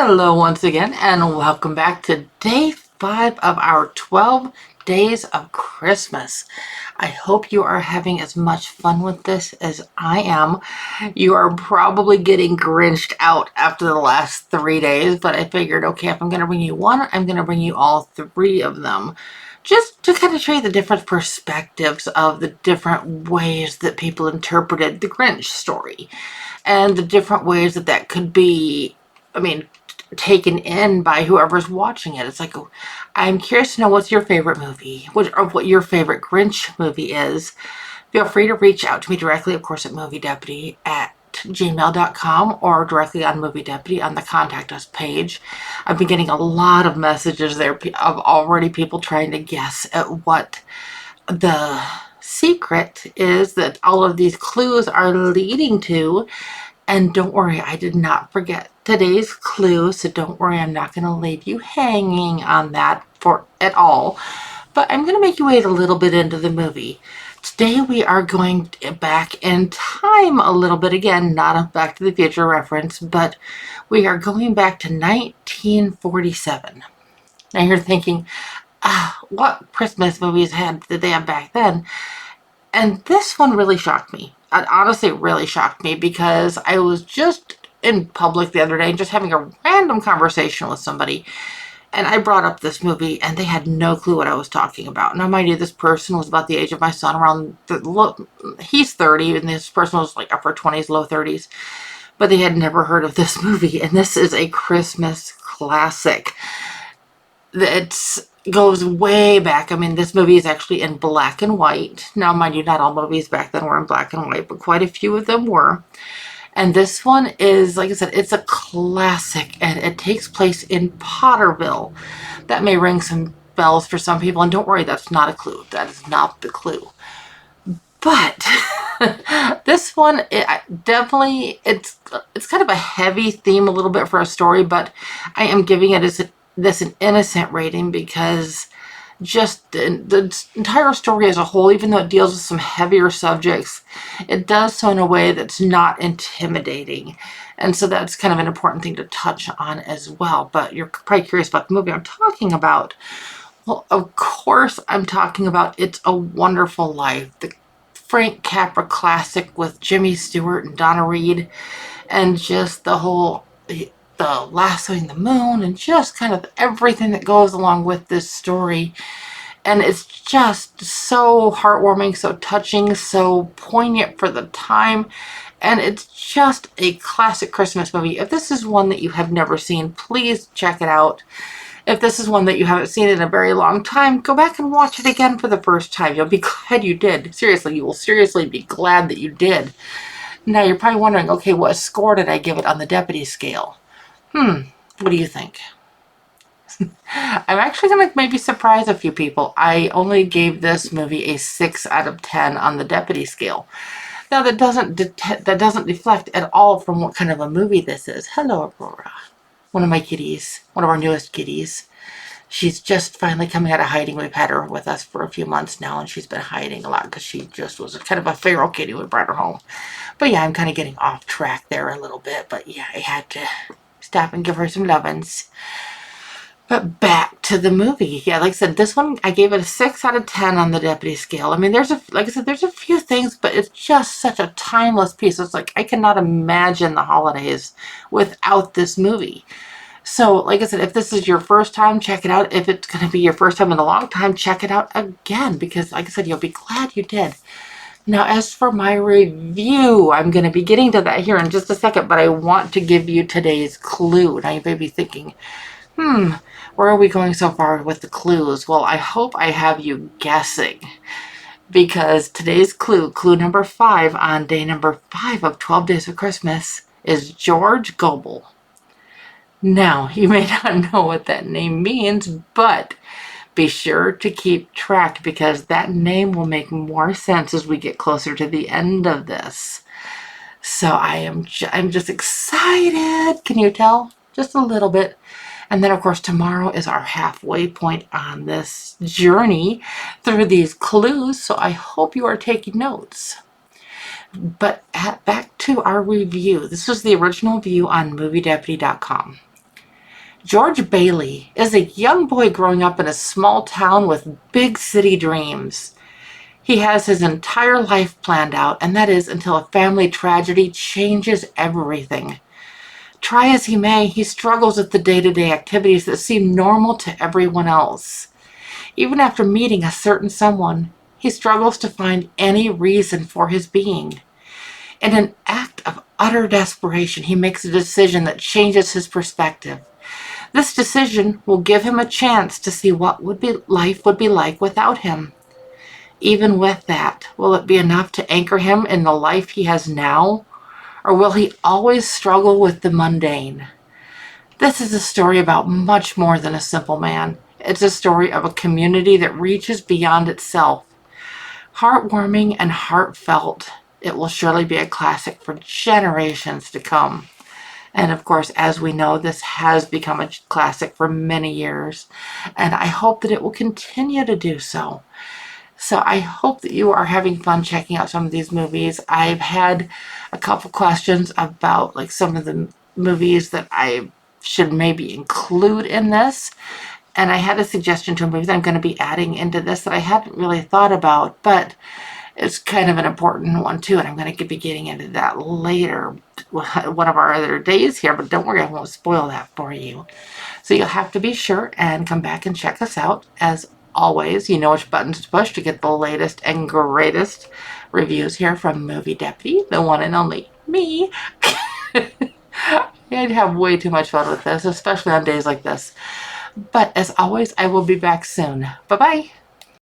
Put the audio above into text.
Hello once again, and welcome back to day 5 of our 12 days of Christmas. I hope you are having as much fun with this as I am. You are probably getting Grinched out after the last 3 days, but I figured, okay, if I'm going to bring you one, I'm going to bring you all 3 of them. Just to kind of show you the different perspectives of the different ways that people interpreted the Grinch story. And the different ways that that could be, taken in by whoever's watching it. It's like, I'm curious to know what's your favorite movie, what your favorite Grinch movie is. Feel free to reach out to me directly, of course, at moviedeputy@gmail.com or directly on Movie Deputy on the Contact Us page. I've been getting a lot of messages there of already people trying to guess at what the secret is that all of these clues are leading to. And don't worry, I did not forget today's clue, so don't worry, I'm not going to leave you hanging on that at all. But I'm going to make you wait a little bit into the movie. Today we are going back in time a little bit again, not a Back to the Future reference, but we are going back to 1947. Now you're thinking, what Christmas movies did they have back then? And this one really shocked me. It honestly really shocked me because I was just in public the other day just having a random conversation with somebody. And I brought up this movie and they had no clue what I was talking about. Now, mind you, this person was about the age of my son, he's 30, and this person was like upper 20s, low 30s. But they had never heard of this movie. And this is a Christmas classic. It goes way back. This movie is actually in black and white. Now, mind you, not all movies back then were in black and white, but quite a few of them were. And this one is, like I said, it's a classic, and it takes place in Potterville. That may ring some bells for some people, and don't worry, that's not a clue. That is not the clue. But this one, it's kind of a heavy theme a little bit for a story, but I am giving it an innocent rating because just the entire story as a whole, even though it deals with some heavier subjects, it does so in a way that's not intimidating. And so that's kind of an important thing to touch on as well. But you're probably curious about the movie I'm talking about. Well, of course, I'm talking about It's a Wonderful Life, the Frank Capra classic with Jimmy Stewart and Donna Reed, and just the lassoing the moon, and just kind of everything that goes along with this story. And it's just so heartwarming, so touching, so poignant for the time. And it's just a classic Christmas movie. If this is one that you have never seen, please check it out. If this is one that you haven't seen in a very long time, go back and watch it again for the first time. You'll be glad you did. Seriously, you will seriously be glad that you did. Now, you're probably wondering, okay, what score did I give it on the Deputy scale? What do you think? I'm actually going to maybe surprise a few people. I only gave this movie a 6 out of 10 on the Deputy scale. Now, that doesn't deflect at all from what kind of a movie this is. Hello, Aurora. One of my kitties. One of our newest kitties. She's just finally coming out of hiding. We've had her with us for a few months now, and she's been hiding a lot because she just was kind of a feral kitty when we brought her home. But yeah, I'm kind of getting off track there a little bit. But yeah, I had to stop and give her some lovin's. But back to the movie. Yeah, like I said, this one, I gave it a 6 out of 10 on the Deputy scale. There's a few things, but it's just such a timeless piece. It's like, I cannot imagine the holidays without this movie. So, like I said, if this is your first time, check it out. If it's going to be your first time in a long time, check it out again. Because, like I said, you'll be glad you did. Now, as for my review, I'm going to be getting to that here in just a second, but I want to give you today's clue. Now, you may be thinking, where are we going so far with the clues? Well, I hope I have you guessing, because today's clue number 5 on day number 5 of 12 Days of Christmas, is George Gobel. Now, you may not know what that name means, but be sure to keep track, because that name will make more sense as we get closer to the end of this. So I'm just excited. Can you tell? Just a little bit. And then, of course, tomorrow is our halfway point on this journey through these clues. So I hope you are taking notes. But back to our review. This was the original view on moviedeputy.com. George Bailey is a young boy growing up in a small town with big city dreams. He has his entire life planned out, and that is until a family tragedy changes everything. Try as he may, he struggles with the day-to-day activities that seem normal to everyone else. Even after meeting a certain someone, he struggles to find any reason for his being. In an act of utter desperation, he makes a decision that changes his perspective. This decision will give him a chance to see what life would be like without him. Even with that, will it be enough to anchor him in the life he has now? Or will he always struggle with the mundane? This is a story about much more than a simple man. It's a story of a community that reaches beyond itself. Heartwarming and heartfelt, it will surely be a classic for generations to come. And of course, as we know, this has become a classic for many years, and I hope that it will continue to do so. So I hope that you are having fun checking out some of these movies. I've had a couple questions about like some of the movies that I should maybe include in this. And I had a suggestion to a movie that I'm going to be adding into this that I hadn't really thought about, but it's kind of an important one too, and I'm going to be getting into that later, one of our other days here, but don't worry, I won't spoil that for you. So you'll have to be sure and come back and check us out. As always, you know which buttons to push to get the latest and greatest reviews here from Movie Deputy, the one and only me. I'd have way too much fun with this, especially on days like this. But as always, I will be back soon. Bye-bye.